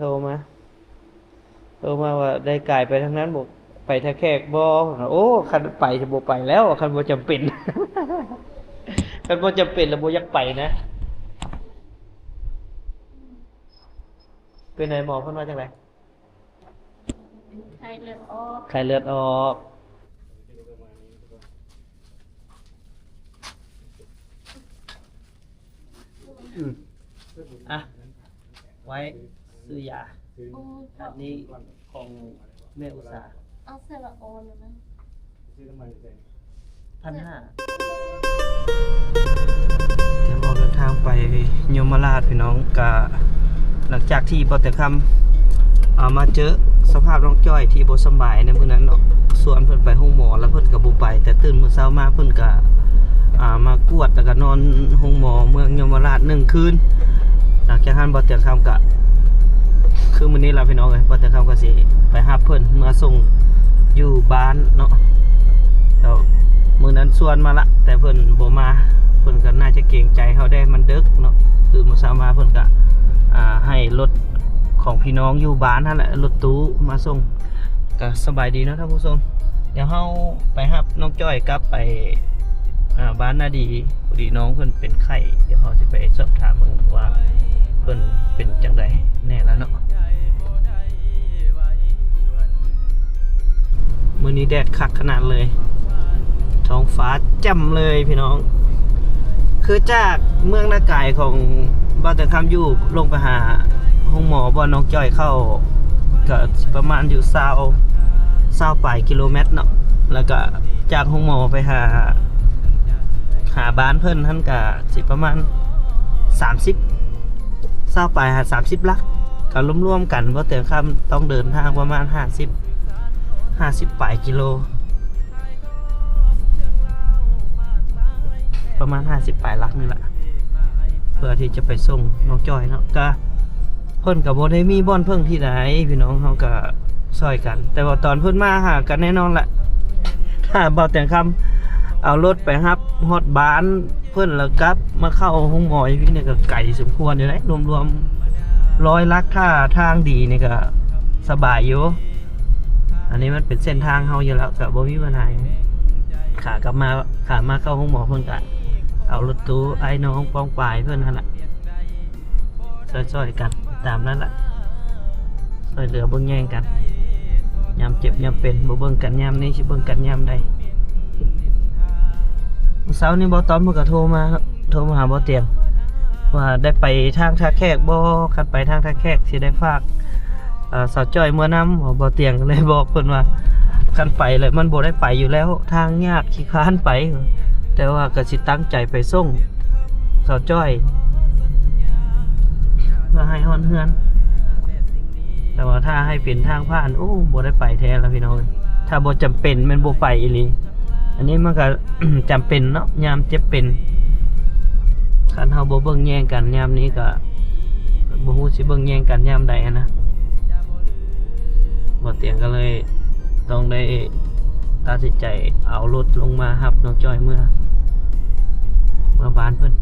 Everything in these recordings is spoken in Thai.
โทรมาว่าได้กลายไปทางนั้นบอกไปท่าแขกบ่โอ้คันไปจะบ่ไปแล้วคันบ่จำเป็นคันบ่จำเป็นแล้วบ่อยากไปนะเป็นไหนหมอเพิ่นว่าจังไดไข้เลือดออก ไข้เลือดออกอืมอ่ะไว้ซื้อยาโอ้ยอันนี้ของแม่อุตสาหเอาเซราโอนเลยนะ1,500เดี๋ยวออกเดินทางไปยมราชพี่น้องกะหลังจากที่บ่แต่คำมาเจอสภาพน้องจ้อยที่บ่สบายในมื้อนั้นเนาะส่วนเพิ่นไปโรงหมอแล้วเพิ่นก็บ่ไปแต่ตื่นมื้อเช้ามาเพิ่นก็มากวดแล้วก็นอนโรงหมอเมืองยมราช1คืนหลังจากนั้นบ่แต่คำก็คือมื้อนี้ล่ะพี่น้องเอ้ยบ่แต่คำก็สิไปรับเพิ่นเมื่อส่งอยู่บ้านเนาะแล้วมื้อนั้นส่วนมาละแต่เพิ่นบ่มาเพิ่นก็น่าจะเกรงใจเฮาได้มันดึกเนาะตื่นมื้อเช้ามาเพิ่นก็ให้รถของพี่น้องอยู่บ้านนั่นแหละรถตู้มาส่งก็สบายดีเนาะท่านผู้ชมเดี๋ยวเฮาไปรับน้องจ้อยกลับไปบ้านนาดีพอดีน้องเพิ่นเป็นไข้เดี๋ยวเฮาสิไปสอบถามเพิ่นว่าเพิ่นเป็นจังไดแน่แล้วเนาะมื้อนี้แดดคักขนาดเลยท้องฟ้าแจ่มเลยพี่น้องคือจากเมืองนาไก่ของบ้านแต่คำอยู่ลงไปหาห้องหมอบ่น้องจ้อยเข้าก็ประมาณอยู่20ปลายกิโลเมตรเนาะแล้วก็จากห้องหมอไปหาบ้านเพิ่นท่านก็สิประมาณ30ปลาย30ลักก็รวมๆกันบ่แต่คำต้องเดินทางประมาณ50ปลายกิโลประมาณ50ปลายลักนี่แหละเพื่อที่จะไปส่งน้องจ้อยเนาะก็เพิ่นก็บ่ได้มีบ่อนเพิ่งที่ไหนพี่น้องเฮาก็ซอยกันแต่ว่าตอนเพิ่นมาหากันแน่นอนแหละถ้าบ่แต่งคำเอารถไปรับฮอดบ้านเพิ่นแล้วกลับมาเข้าห้องหมออยู่พี่นี่ก็ไกลสมควรอยู่นะรวมๆ100ลักถ้าทางดีนี่ก็สบายอยู่อันนี้มันเป็นเส้นทางเฮาอยู่แล้วก็บ่มีปัญหาขามาเข้าห้องหมอเพิ่นก็เอารถตู้ไอ้น้องป้องปลายเพื่อนนั่นแหละช่วยๆกันตามนั้นแหละช่วยเหลือเบิ่งแย่งกันยามเจ็บยามเป็นบ่เบิ่งกันยามนี้สิเบิ่งกันยามใดเช้านี้บ่ตอมเพิ่นก็โทรมาหาบ่เตียงว่าได้ไปทางท่าแขกบ่คันไปทางท่าแขกสิได้ฝากสาวจ้อยเมื่อนำบ่เตียงเลยบอกเพิ่นว่าคันไปเลยมันบ่ได้ไปอยู่แล้วทางยากขี้ค้านไปแต่ว่าก็สิตั้งใจไปส่งสาวจ้อยเพื่อให้ฮ้อนเฮือนแต่ว่าถ้าให้เป็นทางผ่านโอ้บ่ได้ไปแท้แล้วพี่น้องถ้าบ่จำเป็นแม่นบ่ไปอีหลีอันนี้มันก็ จำเป็นเนาะยามเจ็บเป็นคันเฮาบ่เบิ่งแย่งกันยามนี้ก็บ่ฮู้สิเบิ่งแย่งกันยามใดนะบ่เตียงก็เลยต้องได้ตัดสินใจเอารถลงมารับน้องจ้อยเมื่อบ้านเพิ่น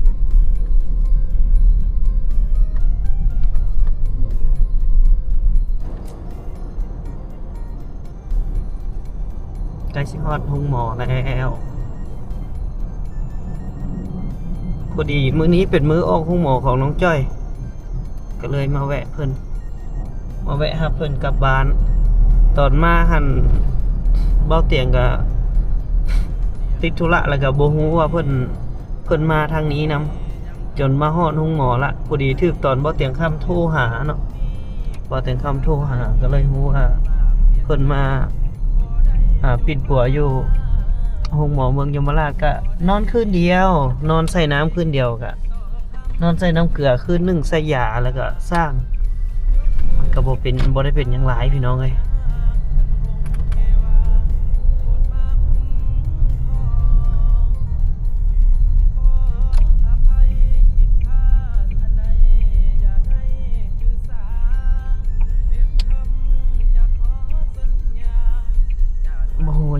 ใกล้สิฮอดห้องหมอแล้วพอดีมื้อนี้เป็นมื้อออกห้องหมอของน้องจ้อยก็เลยมาแวะเพิ่นรับเพิ่นกลับบ้านตอนมาหั่นเบ้าเตียงก็ติดธุระแล้วก็บ่ฮู้ว่าเพิ่นมาทางนี้นำจนมาฮอดห้องหมอละพอดีถึกตอนบ่เตียงค่ำโทรหาเนาะบ่เตียงค่ำโทรหาก็เลยฮู้ว่าเพิ่นมาปิดปัวอยู่ห้องหมอเมืองยมราชก็นอนคืนเดียวนอนใส่น้ำคืนเดียวก็นอนใส่น้ำเกลือคืนนึงใส่ยาแล้วก็สร้างมันก็บ่ได้เป็นหยังหลายพี่น้องเอ้ย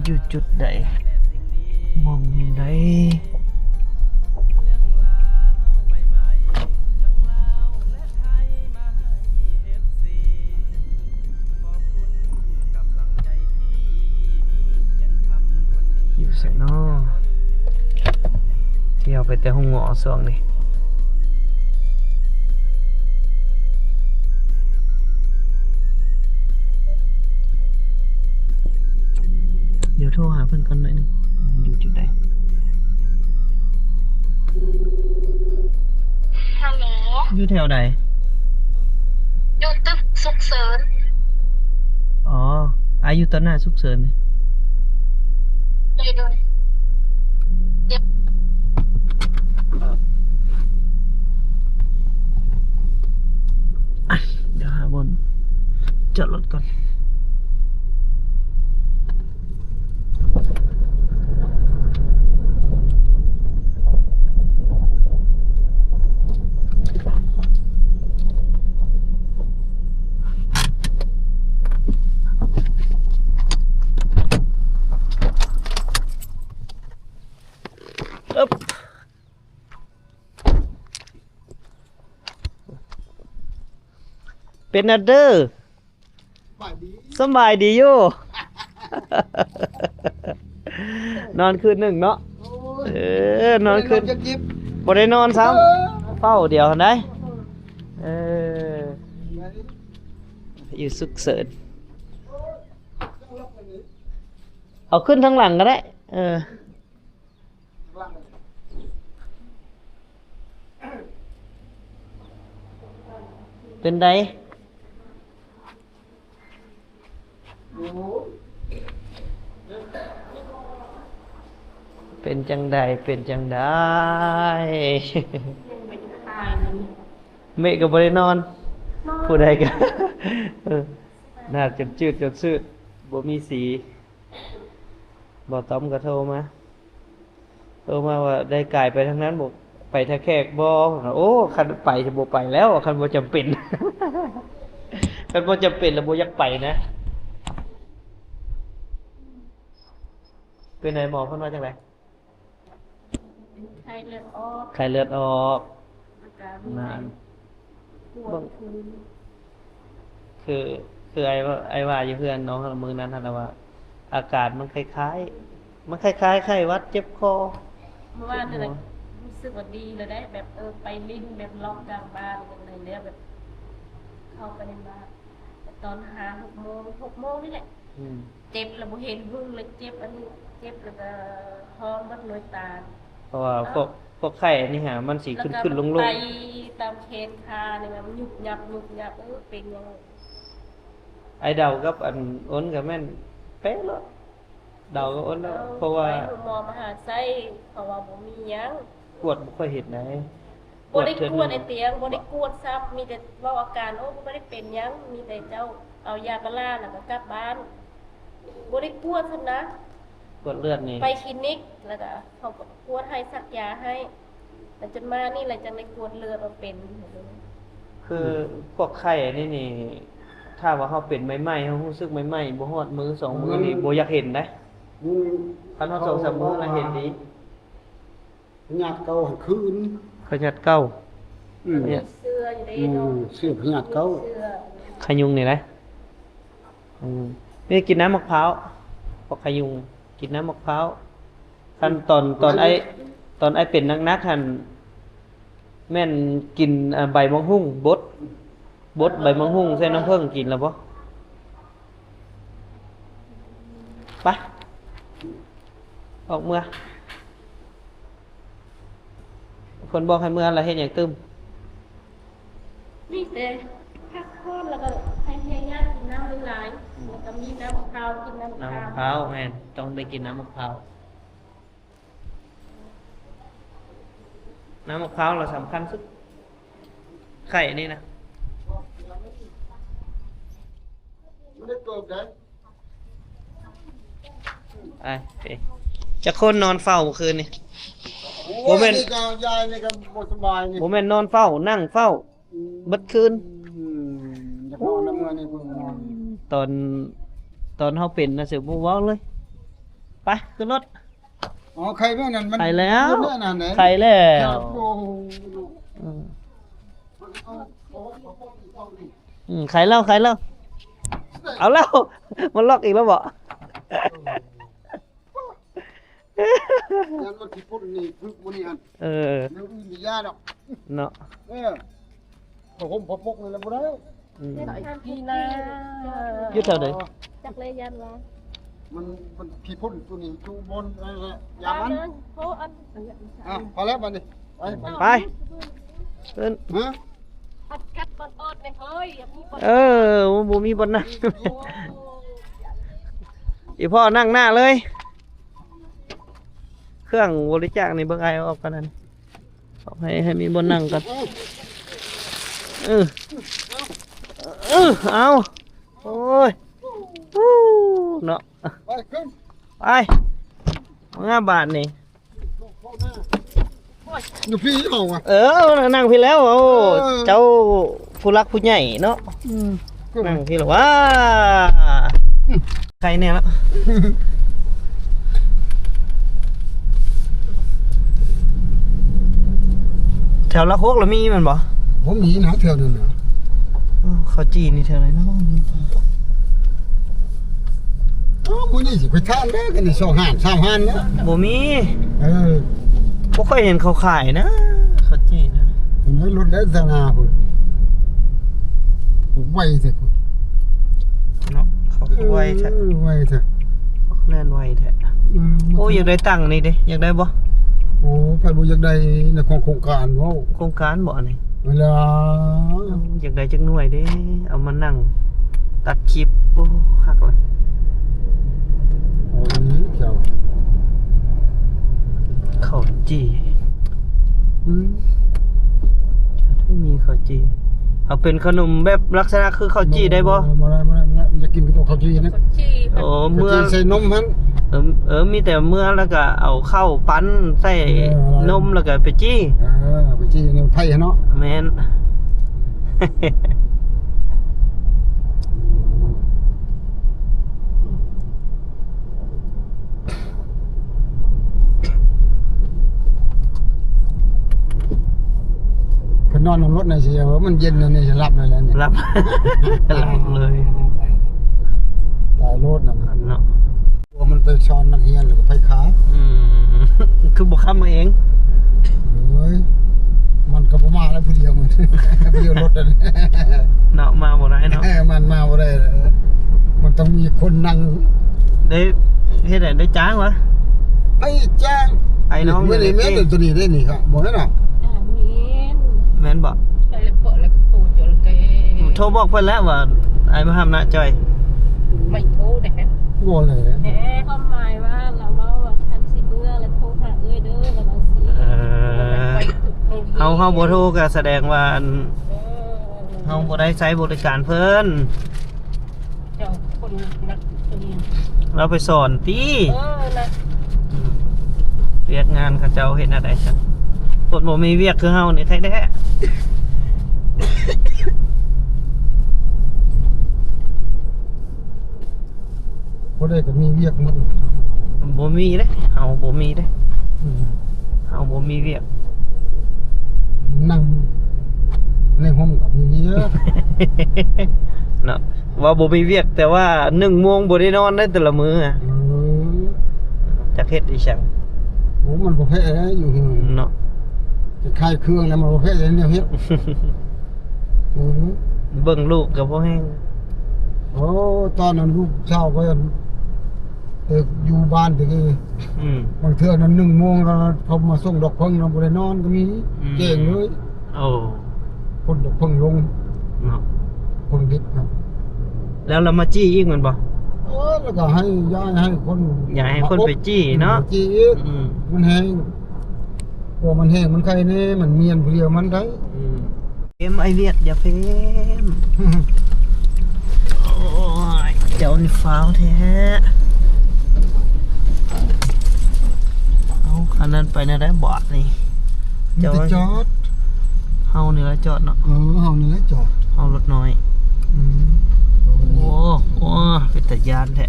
อยู่จุดใดมองใด ใส่น้อเที่ยวไปแต่ห้องหงอส่วงนี่เดี๋ยวโทรหาเพื่อนกันหน่อยหนึงอยู่จุดใด ฮัลโหล อยู่แถวใด อยู่ตึกสุขเสริญ อ๋ออายุตอนหน้าสุกเสริญนี่ เลยเลย เดี๋ยวหาบนจอดรถก่อนอึ๊บเป็นอันเดอร์สำบายดีอยู่ นอนคืนหนึ่งเนาะนอนคืนบ่ได้นอนซ้ำเฝ้าเดียวได้อยู่สุขเสริญเอาขึ้นทั้งหลังก็ได้เป็นไดเป็นจังใดเป็นจังได้ เมฆก็บ่ได้นอน ผู้ใดก็ หน้าจดจืดจดชืดบ่มีสีบ่ต้อมก็โทรมาว่าได้กายไปทางนั้นบ่ไปท่าแขกบ่โอ้คันไปจะบ่ไปแล้วคันบ่จำเป็น คันบ่จำเป็นแล้วบ่อยากไปนะเป็นไหนหมอเพิ่นว่าจังได ไข้เลือดออก ไข้เลือดออก อาการ นาน ปวดคืน คือไอ้ว่าอยู่เพื่อนน้องมือนั้นท่านว่าอากาศมันคล้ายไข้หวัดเจ็บคอ เมื่อวานเนี่ยรู้สึกว่าดีเลยได้แบบไปลิ้นแบบล็อกกลางบ้านอะไรเนี่ยแบบ เข้าไปในบ้านแต่ตอน6 โมงนี่แหละ เจ็บแล้วบ่เห็นพึ่งเลยเจ็บอันนี้เจ็บแล้วก็ท้องมันลอยตา เพราะว่าพวกไข้นี่หามันสิขึ้นลง ไปตามแขนขาเนี่ยมันยุบยับเป็นยังไง ไอ้เดากับอันอ้นกับแม่นเป๊ะเลยเดากับอ้นแล้วเพราะว่า ไปหมอมหาไส้เพราะว่าบ่มีหยัง ปวดบ่ค่อยเห็นไหน บ่ได้กวดไอ้เตียงบ่ได้กวดซ้ำมีแต่เว้าอาการบ่ได้เป็นหยังมีแต่เจ้าเอายาปลาแล้วก็กลับบ้านบ่ได้กวดซั่นนะ ปวดเลือดนี่ ไปคลินิกแล้วก็เขาก็กวดให้สักยาให้แต่จนมานี่แหละจังได้กวดเลือดมาเป็น คือพวกไข้นี่ถ้าว่าเฮาเป็นใหม่ๆเฮารู้สึกใหม่ๆบ่ฮอดมือสองมือนี่บ่อยากเห็นนะคันเฮาสองสามมือน่ะเห็นดี พญาติเก่าหันคืน ขยัดเก้า มีเสื้ออยู่ได้เนาะ เสื้อพญาติเก่า เสื้อ ขยุงนี่นะนี่กินน้ำมะพร้าวพวกขยุงกินน้ำมะพร้าวคันตอนไอ้เป็นนักๆหั่นแม่นกินใบมังหุ่งบดใบมังหุ่งใส่น้ำผึ้งกินแล้วบ่ไปออกเมื่อคนบอกให้เมื่อแล้วเฮ็ดหยังตึม นี่แต่พักผ่อนแล้วก็ให้ญาติกินน้ำหลายๆแล้วก็มีน้ำมะพร้าวกินน้ำมะ น้ำมะ พ พ ร้าว ร้าวแม่นต้องได้กินน้ำมะพร้าวน้ำมะพร้าวเราสำคัญสุดไข่นี่นะ ไม่ได้เกิดได้ ไปจะคนนอนเฝ้าเมื่อคืนนี่ โอ้ยนี่ก็ยายนี่ก็บ่สบายนี่ โมเมนนอนเฝ้านั่งเฝ้าเบัดคืน อยากนอนแล้วเมื่อนี่เพิ่งนอน ตอนเขาเป็นนะเสียบูว้าเลยไปขึ้นรถ อ๋อใครแม่นั่นมัน ไข่แล้ว เรื่องนั่นไหน ไข่แล้ว ครับโอ้โห ไข่แล้วเอาแล้วมันล็อกอีกแล้วบ่ ยันมันที่พุ่นนี่พึกมันนี่อัน เออ เรื่องอื่นมียาดอก เนาะ ผมพอปกเลยแล้วบ่ได้ อืม พี่นา อยู่แถวไหน จักเลยยันวะ มันที่พุ่นตัวนี้จูบนอะไรยามัน โอ้อัน พอแล้วบัดนี้ไป ไปเอิ้น ฮะ อัดกัดบอลอดเลยเฮ้ยมีบอล เออบ่มีบนนั่ง อีพ่อนั่งหน้าเลย เครื่องบริจาคนี่เบิ่งไอเอาออกกันนั่นเอาให้มีบนนั่งกันเออเอาโอ้ยฮู้เนาะ ไปขึ้น ไป5 บาทนี่ อยู่พี่เอาอ่ะ นั่งพี่แล้วโอ้เจ้าผู้รักผู้ใหญ่เนาะนั่งพี่แล้วว้าใครเนี่ยละแถวละโคกแล้วมีมันบ่ ผมมีนะแถวนั้นนะ เขาจีนี่แถวไหนเนาะ มื้อนี้สิไปทานเด้อกันนี่2 ห้าน3 ห้านเนี่ย บ่มี บ่ค่อยเห็นเขาขายนะเขาจีนะ ผมให้รถได้สนาพุ่นผมไวสิพุ่น เนาะเขาก็ไวแท้ ไวสิ เขาแล่นไวแท้โอ้อยากได้ตังค์นี่เด้อยากได้บ่ โอ้ไปบ่อยากได้ในโครงการเว้า โครงการบ่นี่ เวลา อยากได้จักหน่วยเด้เอามานั่งตัดคลิปโอ้คักเลย โอ้ยเจ้า เขาจี อืม ไม่มีข้าวจีเอาเป็นขนมแบบลักษณะคือข้าวจีได้บ่ บ่ได้อยากกินกับตัวข้าวจีนะ จี โอ้เมื่อ ข้าวจีใส่นมมัน มีแต่เมื่อแล้วก็เอาข้าวปั้นใส่นมแล้วก็ไปจี้ ไปจีในไผ่เนาะ แม่น ก็นอนในรถในสิว่ามันเย็นในสิหลับนั่นแหละเนี่ย รับ รับเลย ตายรถนั่น อันเนาะ ตัวมันไปช้อนนักเรียนหรือไผขา คือบ่ค้ำมาเอง เฮ้ยมันก็บ่มาแล้วผู้เดียวมันผู้เดียวรถนั่น เนาะมาบ่ได้เนาะ มันมาบ่ได้มันต้องมีคนนั่ง ได้เฮ็ดได้จ้างวะ ไอ้จ้าง ไอ้น้อง ไม่ได้แม่นตัวนี้ได้นี่ครับบ่ได้เนาะ มีน แม่นบ่ ใส่เลยเปิดแล้วก็ปูจระเข้ โทรบอกเพิ่นแล้วว่าไอ้มาทำนะจอย ไม่โทรแดด บ่เลย แหมความหมายว่าเราว่าคันสิเบื่อแล้วโทรหาเอ้ยเด้อแล้วมาสิ เฮาบ่โทรก็แสดงว่าเฮาบ่ได้ใช้บริการเพิ่น เจ้าคนนักตี เราไปสอนติ นะ เวียกงานเขาเจ้าเฮ็ดอะไรซั่นคนบ่มีเวียกคือเฮานี่ใครแท้ บ่ได้ก็มีเวียกหมด บ่มีเด้เฮาบ่มีเด้เฮาบ่มีเวียก นั่งในห้องกับมีเวียก เนาะว่าบ่มีเวียกแต่ว่า1 โมงบ่ได้นอนได้แต่ละมื้ออะจักเฮ็ดอีจัง โอ้มันบ่แพ้แล้วอยู่ เนาะ จะคลายเครื่องแล้วมันบ่แพ้แล้วเนี่ยเฮ็ด เบิ่งลูกก็บ่แฮง โอ้ตอนนั้นลูกเช้าก็อยู่บ้านตะกี้ บางเทื่อนั้น1 โมงแล้วเขามาส่งดอกเพิ่งเราบ่ได้นอนก็มีเก่งเลย โอ้ คนดอกเพิ่งลง เนาะ เพิ่งดิบครับ แล้วเรามาจี้อีกแมันบ่ แล้วก็ให้ย้ายให้คน อย่าให้คนไปจี้เนาะ จี้อีก อืม มันแห้งพอมันแห้งมันใครแน่มันเมียนผู้เดียวมันได้ เฟมไอเวียดอย่าเฟมโอ้ยเจ้านี่ฟ้าวแท้เอาคันนั้นไปนะได้บอดนี่ มันจะจอด เฮานี่ละจอดเนาะ เฮานี่แหละจอด เฮารถน้อย โอ้โอ้เป็นตะยานแท้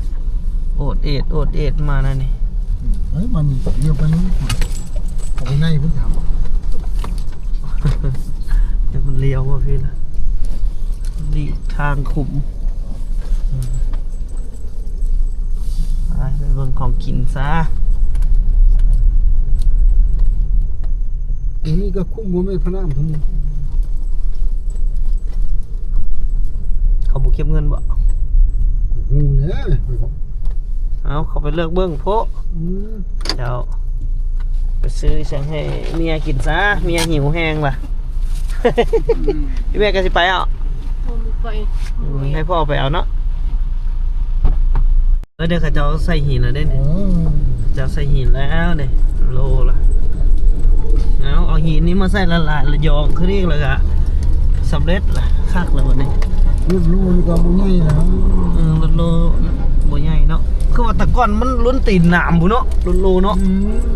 โอดเอ็ดมานะนี่ เฮ้ยมันเลี้ยวไปนู้นเข้าไปในพุ่นถาม เดี๋ยวมันเลี้ยวว่ะพี่ละดีทางขุมไปเบิ่งของกินซะ ทีนี้ก็คุ้มบ่แม่นพระนามเพิ่น เขาบ่เก็บเงินบ่ ฮู้แหละ เอาเขาไปเลือกเบิ่งโพะ อืม เจ้าไปซื้อสั่งให้เมียกินซะเมียหิวแห้งล่ะ พี่แม่ก็สิไปเอา ผมไป ให้พ่อไปเอาเนาะเดี๋ยวเขาจะเอาใส่หินแล้วได้ เอ เนี่ย อ จะเอาใส่หินแล้วเนี่ยโลละเอาหินนี้มาใส่ละลายละยองคือเรียกเลยอะสำเร็จล่ะคักแล้ววันนี้ รุ่นลูกนี่ก็บ่ใหญ่นะ รถโลบ่ใหญ่เนาะคือว่าแตะก้อนมันล้นตีนหนามบุเนาะรถโลเนาะ อืม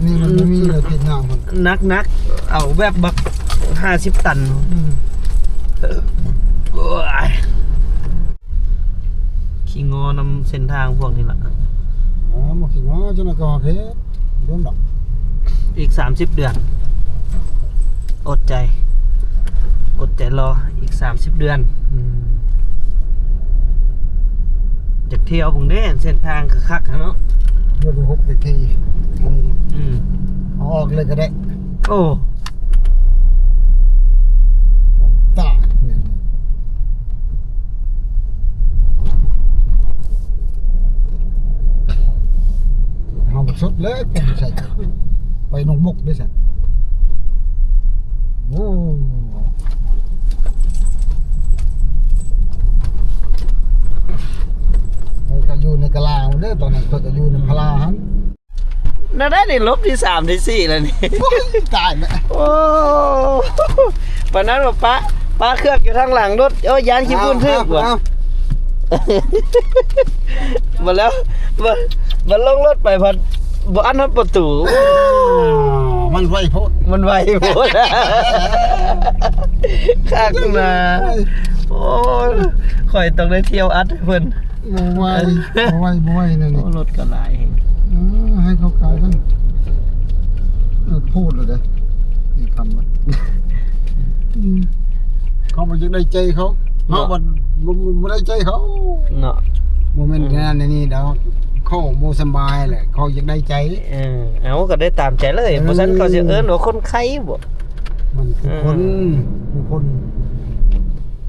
นี่มันบ่มีอะไรติดน้ำมัน นักเอาแบบบัก50 ตัน อืม โอ้ยขี้งอนำเส้นทางพวกนี้ล่ะ อ๋อบ่คิดว่าจังได๋ก็เฮ็ดโดนดอก อีก30 เดือน อดใจรออีก30 เดือน อืม อยากเที่ยวบุงเด้เส้นทางคักๆเนาะ เดี๋ยวไป6นาทีนี่ อืม เอาออกเลยก็ได้ โอ้ ตายเนี่ยเอาสุดเลยผมใส่ไปนงบกด้วยสิโอ้ก็อยู่ในกะลาเด้อตอนนั้นก็อยู่ในพลาหัน น่าได้ในลบที่3ที่4แล้วนี่ ตายแม่ โอ้วันนั้นว่าป้าเครือกอยู่ทางหลังรถโอ้ยานขี้พุ่นทึกว่ะมาแล้วมาลงรถไปพัดบ่อันนั้นประตู มันไวโพด มันไวโพดข้างหน้าโอ้ยข่อยต้องได้เที่ยวอัดให้เพิ่น บ่ไวนั่นนี่ โอ้รถก็หลายแฮง ให้เขาขายกันพูดเลยเด้นี่คำว่าเขามันจะได้ใจเขาเขาบ่ได้ใจเขา เนาะ โมเมนต์นั้นนี่เดี๋ยวเขาบ่สบายแหละเขาอยากได้ใจ เอาก็ได้ตามใจเลยบ่ซั่นเขาสิเอิ้นว่าคนไข้บ่ มันคือคน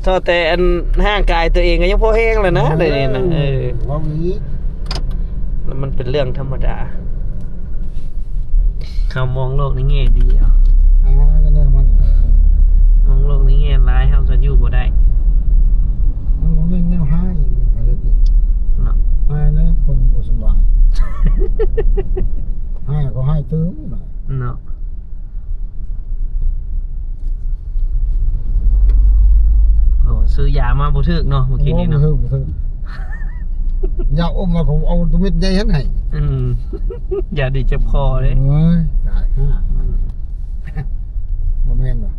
เท่าแต่อันห่างกายตัวเองก็ยังพอแห้งแล้วนะเดี๋ยวนี้นะว่าวี แล้วมันเป็นเรื่องธรรมดาเขามองโลกในแง่ดีเอา ก็เนี่ยมัน มองโลกในแง่ร้ายเขาก็อยู่บ่ได้ มันบ่แม่นแนวให้อะไรนี่ เนาะ ให้นะคนบ่สบายให้ก็ให้เติมหน่อย เนาะโอ้ซื้อยามาบ่ถึกเนาะเมื่อกี้นี้เนาะ บ่ถึงอยากอมมาเขาเอาตัวเม็ดใหญ่หั่นให้ อย่าดีเจ็บคอเลย เอ้ยตายห่าบ่แม่นบ่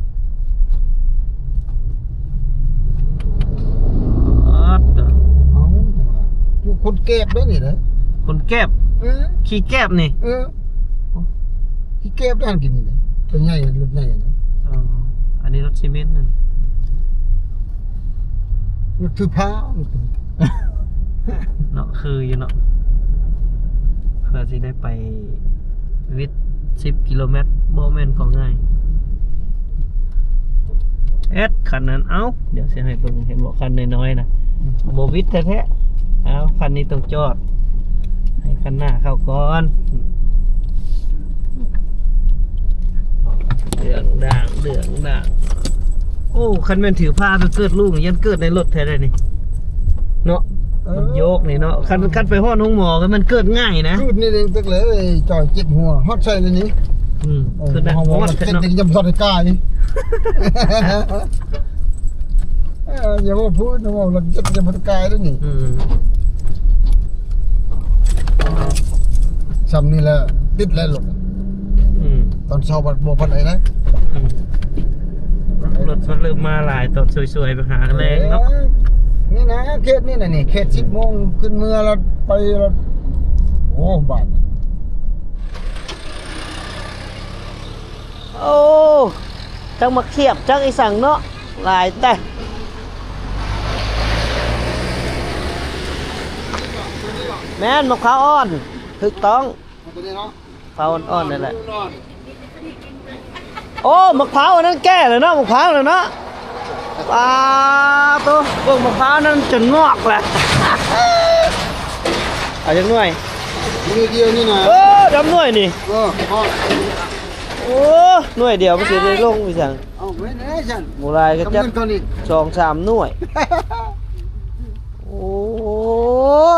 อ๊อด เอาอยู่คนเก็บด้วยนี่เด้อ คนแก็บขี้แก็บนี่ ที่เก็บด้านกินนี่เด้อเป็นใหญ่รถใหญ่นะ อ๋ออันนี้รถซีเมนต์นั่น รถคือพา เนาะคืออยู่เนาะเพื่อสิได้ไปวิทย์10 กิโลเมตรบ่แม่นของง่ายคันนั้นเอ้าเดี๋ยวสิให้เบิ่งเห็นบ่คันน้อยๆนะบ่วิทย์แท้ๆเอาคันนี้ต้องจอดให้คันหน้าเข้าก่อนเดืองด่างโอ้คันแม่นถือผ้าไปเกิดลูกนี่ยันเกิดในรถแท้ได้นี่เนาะมันโยกนี่เนาะคันไปห้องหมอก็มันเกิดง่ายนะ คืนนี่เองตึกเลยจ่อยเจ็บหัวฮอดใส่เลยนี่ คือนะ ฮอ เพราะว่า ดเจ็บ เนาะ จำสอดกายนี่อย่าว่าพูดนะว่าเราจะจำสอดกายด้วยนี่ซ้ำนี่แหละติดแล้วหลงตอนเช้าบัดบ่พันไหนนะ รถมันเริ่มมาหลายตอนสวยๆไปหาแรงเนาะ นี่นะเขตนี่นะนี่เขต10 โมงขึ้นเมื่อแล้วไปแล้วโอ้บาท โอ้จังมาเขียบจังไอ้สั่งเนาะหลายแต่แม่นมะพร้าวอ่อนถูกต้อง ตัวนี้เนาะ มะพร้าวอ่อนๆนั่นแหละ กิน โอ้มะพร้าวอันนั้นแก่เลยเนาะมะพร้าวเลยเนาะปลาตัวเบิ่งมะพร้าวนั้นจนงอกแหละ เอาจังหน่วย มือเดียวนี่นะ เออดำหน่วยนี่ พ่อ โอ้หน่วยเดียวมันสิได้ลงไปสั่ง เอาไม่แน่ฉัน หมูลายก็ กำ จัก เงินก่อนอีก 2-3หน่วย โอ้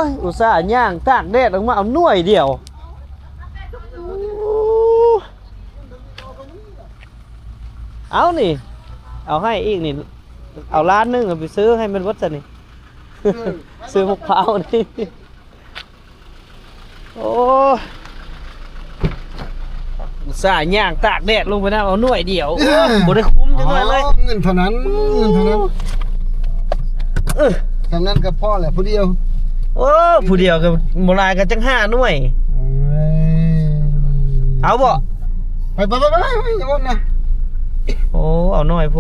ยอุตส่าห์ย่างตากแดดออกมาเอาหน่วยเดียวโอ้เอานี่ เอาให้อีกนี่ เอาล้านหนึงเอาไปซื้อให้มันวัดซะนี่ ซื้อมะพร้าวนี่โอ้อุตส่าห์ย่างตากแดดลงไปนะเอาหน่วยเดียวบ่ได้คุ้มจังเลย เงินเท่านั้นเงินเท่านั้นทำนั้นกับพ่อแหละผู้เดียว โอ้ผู้เดียวกับโบราณกันจัง5หน่วย เอาบ่ ไปอย่าบ่นนะ โอ้เอาหน่อยโพ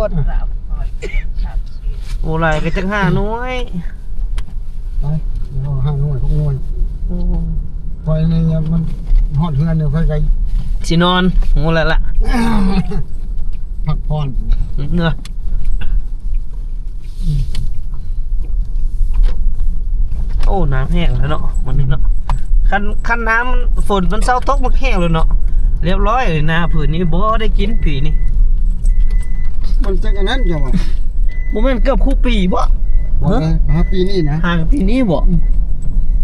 ดโบราณกันจัง5หน่วย ไปเดี๋ยว5 หน่วย6 หน่วย โอ้ คอยนี่มันฮอดเฮือนเดี๋ยวค่อยไก สินอนโหแล้วล่ะ พักผ่อน เนอะโอ้น้ำแห้งแล้วเนาะวันนี้เนาะคันน้ำมันฝนมันเศร้าตกมันแห้งเลยเนาะเรียบร้อยเลยนาผืนนี้บ่ได้กินผีนี่ มันจังอันนั้นจังว่า บ่แม่นเกือบคู่ปีบ่ ปีนี้นะ ห่างปีนี้บ่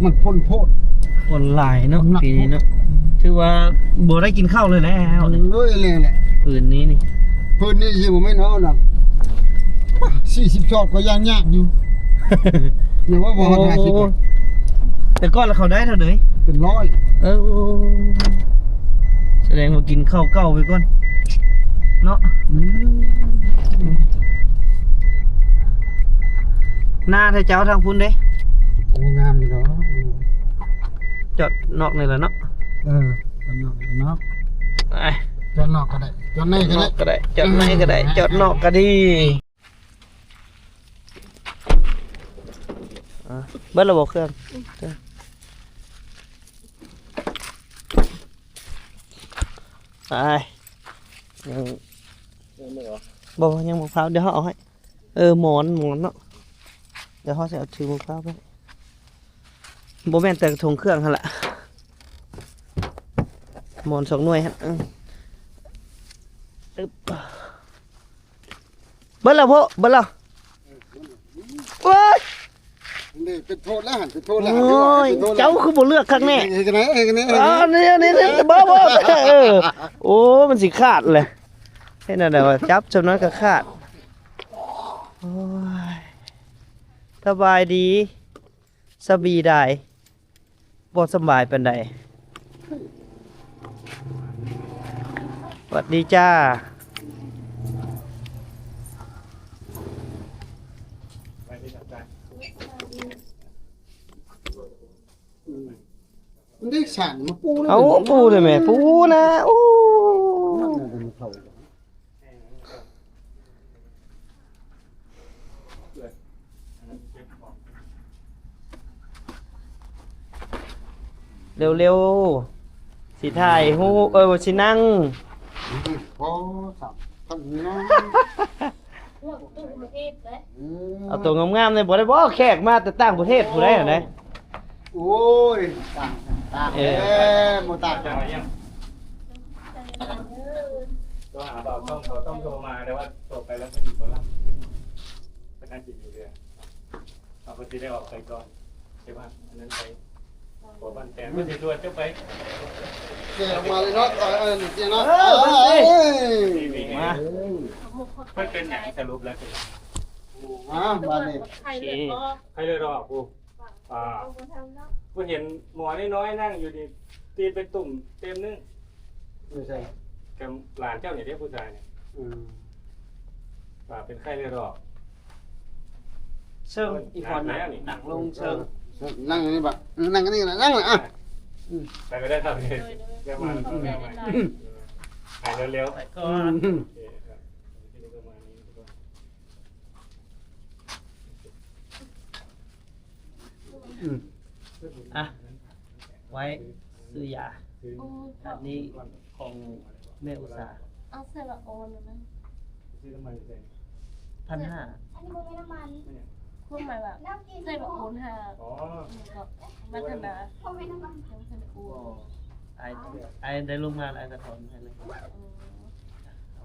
มันพ้นโพด คนหลายเนาะ หนัก ปีนี้เนาะถือว่าบ่ได้กินข้าวเลยแล้ว เอ้ยเลยแหละ ผืนนี้นี่ เพิ่นนี่สิบ่แม่นเอาหนัก40 ชอบก็ยังยากอยู่อย่าว่าบ่ฮอด50 แต่ก่อนแล้วเขาได้เท่าเดย เป็นร้อย เออแสดงว่ากินข้าวเก่าไปก่อนเนาะหน้าถ้าเจ้าทางพุ่นเด้ โอ้งามอยู่เนาะ จอดนอกนี่แหละเนาะ จนนอกเนาะ ไป จนนอกก็ได้จนในก็ น ได้ อกก็ได้จอดในก็ได้จอดนอกก็ดีเบิดระบบเครื่องไปยังบอกยังมะพร้าวเดี๋ยวเขาเอาให้หมอนเนาะเดี๋ยวเขาจะเอาถือมะพร้าวไปโบแม่นแต่ถุงเครื่องหั่นละหมอน2 หน่วยฮะอึ๊บเบิดแล้วพ่อเบิดแล้วโอ้ย นี่เป็นโทษแล้วหันเป็นโทษแล้ว โอ้ยเจ้าคือบ่เลือกครั้งแน่ เฮ้ยกันไหนเฮ้ยกันไหน นี่เบ่โอ้มันสิขาดเลยให้นั่นแหละว่าจับจนนั้นก็ขาดโอ้ยสบายดีสบีได้บ่สบายปานใดสวัสดีจ้า มันได้สั่นมาปูแล้ว เอาปูเลยแม่ปูนะโอ้เร็วๆสิถ่ายฮู้สินั่ง พอสับทำนี้นะ พวกตู้ประเทศเลย เอาตัวงามๆเลยบ่ได้บ่แขกมาแต่ต่างประเทศผู้ใดเหรอเนี่ย โอ้ยต่างโมต่าง ตัวหาเบาต้องโทรมาแต่ว่าจบไปแล้วไม่มีคนรับประกันจิตอยู่เรือเอาคนที่ได้ออกไปก่อนใช่ป่ะอันนั้นไปหัวบ้านแตนไม่ใช่ตัวเจ้าไป เกี่ยมาเลยเนาะเกี่ยเนาะ มา เพื่อเป็นอย่างสรุปแล้วคือ มาเนี่ย ใครเลยก็ ให้เลยรอกูกูเห็นหมอน้อยนั่งอยู่ดีตีนเป็นตุ่มเต็มนึง ไม่ใช่ กับหลานเจ้าเนี่ยเรียกผู้ชายเนี่ยป่าเป็นไข้เลยรอ เชิงอีพรนะหนังลงเชิง นั่งนี่บักนั่งกันนี่นะนั่งเลยอ่ะ ไปก็ได้ทำเลยแกมาหายเร็ว ไป ๆ ก่อน อ่ะไว้ซื้อยาอันนี้ของแม่อุตสาห์ เอาใส่ละโอนนะ ซื้อน้ำมันอยู่ไหน 1,500 อันนี้บ่แม่นน้ำมัน คุณหมายว่า น้ำกิน ใส่ละโอนหา อ๋อ ก็วัฒนา บ่แม่นน้ำมัน ยังใส่ละโอ โอ้ น ไอ้ได้ร่วมงานไอ้กระถอนให้เลยเอา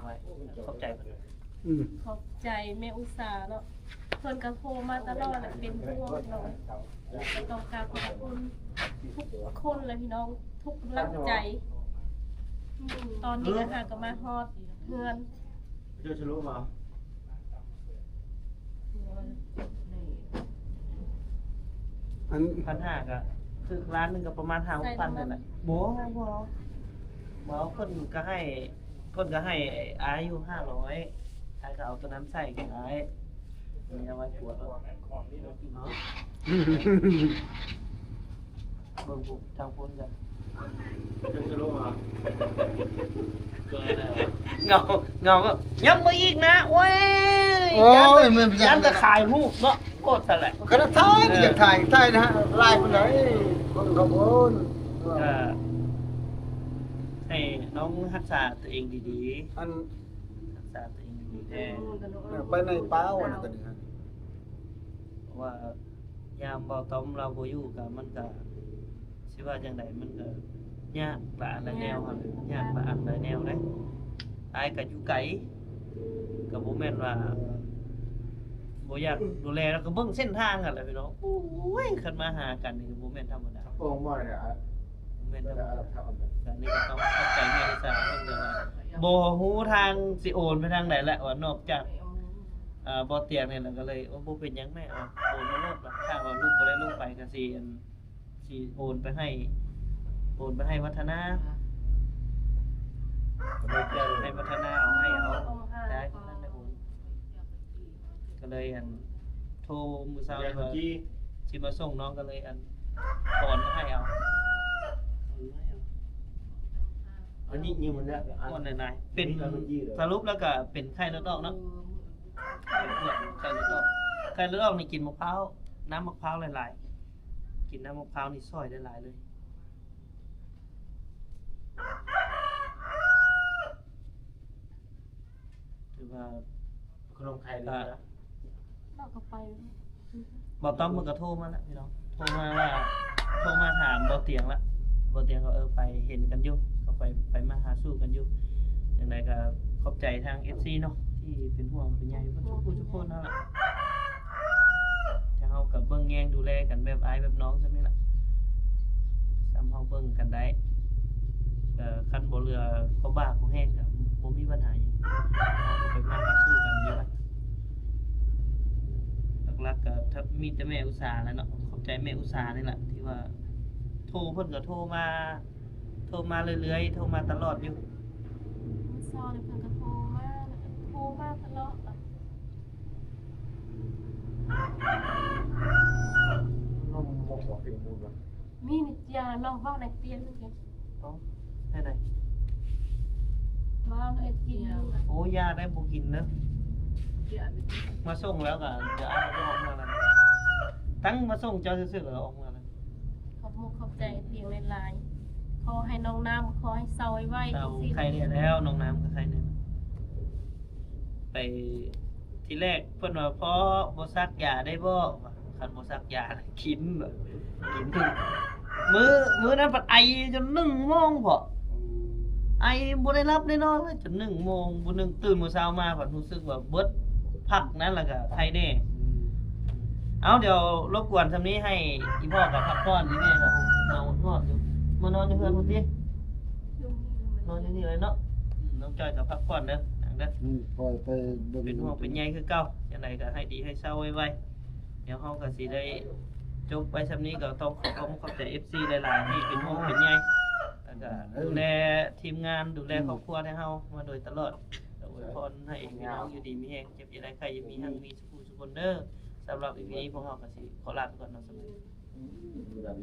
ไว้ขอบใจเพิ่น ขอบใจแม่อุตสาห์เนาะเพิ่นก็โทรมาตลอดแหละเป็นห่วงเนาะก็ต้องการขอบคุณทุกคนเลยพี่น้องทุกกำลังใจ ตอนนี้ก็หาก็มาฮอดเงิน เจ้าจะรู้มา อัน 1,500ก็คือร้านหนึงก็ประมาณ5,000นั่นแหละบ่เพิ่นก็ให้อายุ500ไอ้ก็เอาตัวนั้นใส่กันไอ้มีเอาไว้ปวด ของนี่เรา เนาะเบิ่งปุ๊บทางพ้นกัน จะรู้มา เกินแล้วเงาก็ยังมาอีกนะโอ้ย โอ้ยมัน ยันจะขายรูปเนาะโคตรสแหละ ก็ถ่ายอยากถ่ายนะฮะไล่คนไหนคนขบวน ก็ให้น้องรักษาตัวเองดี อัน ๆรักษาตัวเองดีๆแน่ ไปในป่าวันนั้นก็ดีฮะ เพราะว่ายามบ่ต้อมเราบ่อยู่ก็มันก็สิว่าจังไดมันก็ยากหลายแนวครับยากหลายแนวเด้อายก็อยู่ไกลก็บ่แม่นว่าบ่อยากดูแลแล้วก็เบิ่งเส้นทางกันแหละพี่น้องโอ้ยคันมาหากันนี่ก็บ่แม่นธรรมดา โป่งบ่อยเนี่ย บ่แม่นธรรมดาการนี้ก็ต้องเข้าใจแม่อุตสาหเพิ่นก็ว่าบ่ฮู้ทางสิโอนไปทางไหนแหละว่านอกจากบ่เตียงนี่แหละก็เลยโอ้บ่เป็นหยังแม่โอนมาโลดว่าถ้าว่าลูกบ่ได้ลงไปก็สิโอนไปให้วัฒนาให้วัฒนาเอาให้เอาได้นั่นแหละโอนก็เลยโทรมื้อเช้า เรีย นี่ น ว่า ที่ สิมาส่งน้องก็เลยถอนมาให้เอา อันนี้ยิงมันเนี่ย อ้วนนายๆเป็นสรุปแล้วก็เป็นไข้เลือดออกเนาะไข้เลือดออกไข้เลือดออกนี่กินมะพร้าวน้ำมะพร้าวหลายๆกินน้ำมะพร้าวนี่ซอยได้หลายเลยถือว่า ขนมไทยเลยนะ เราก็ไป บ่ต้อมมันก็โทรมาแล้วพี่น้องโทรมาถามบ่เตียงละบ่เตียงก็ไปเห็นกันอยู่ก็ไปมาหาสู้กันอยู่จังไดก็ขอบใจทาง FC เนาะที่เป็นห่วงเป็นใยเพิ่นทุกคนนั่นแหละถ้าเฮาก็เบิ่งแยงดูแลกันแบบอ้ายแบบน้องซั่นนี่ล่ะซ้ำเฮาเบิ่งกันได้คันบ่เรือก็บ้าก็แห้งก็บ่มีปัญหาหยังเฮาก็ไปมาหาสู้กันอยู่บัดหลักๆก็ถ้ามีแต่แม่อุตสาห์แหล้วเนาะขอบใจแม่อุตสาห์นี่แหละที่ว่าโทรเพิ่นก็โทรมาเรื่อยๆโทรมาตลอดอยู่ มื้อเช้านี่เพิ่นก็โทรมาตลอดอะ นมหมกเป็นมูลวะ มีนิตยาน้องเว้าในเตียงนึงเอง เอ้าได้ได เว้าในกินนึงอะ โอ้ยาได้บ่กินเด้อมาส่งแล้วก็เดี๋ยวอ้ายจะออกมาแล้วตั้งมาส่งเจ้าซื่อๆก็ออกมาแล้ว ขอบมุกขอบใจเตียงหลายๆขอให้น้องน้ำขอให้เซาไว้ เอา สิ ใครเนี่ยแล้วน้องน้ำกับใครเนี่ยไปทีแรกเพิ่นว่าพอบ่ซักยาได้บ่คันบ่ซักยากินบ่กินมื้อนั้นปัดไอจน1 โมงพอไอบ่ได้รับได้นอนเลยจน1 โมงบ่นึงตื่นมื้อเช้ามาก็รู้สึกว่าเบิดพักนั้นแล้วก็ใครแน่เอาเดี๋ยวรบกวนซำนี้ให้อีพ่อกับพักผ่อนนี่แม่ครับนอนอยู่มานอนอยู่เพื่อนพุ่นตินอนอยู่นี่เลยเนาะน้องจอยกับพักผ่อนเด้อนั่งเด้อ ปล่อยไปเบิ่ง เป็นห่วงเป็นใยคือเก่าจังไดก็ให้ดีให้เศร้าไวๆเดี๋ยวเฮาก็สิได้จบไปซำนี้ก็ต้องขอบใจ FC หลายๆที่เป็นห่วงเป็นใยแล้วก็ดูแลทีมงานดูแลครอบครัวให้เฮามาโดยตลอดก็อวยพรให้พี่น้องอยู่ดีมีแรงเจ็บอย่าได้ใครอย่ามีหั่งมีสุขสุขคนเด้อสำหรับ EP นี้พวกเฮาก็สิขอลาไปก่อนเนาะสำหรับ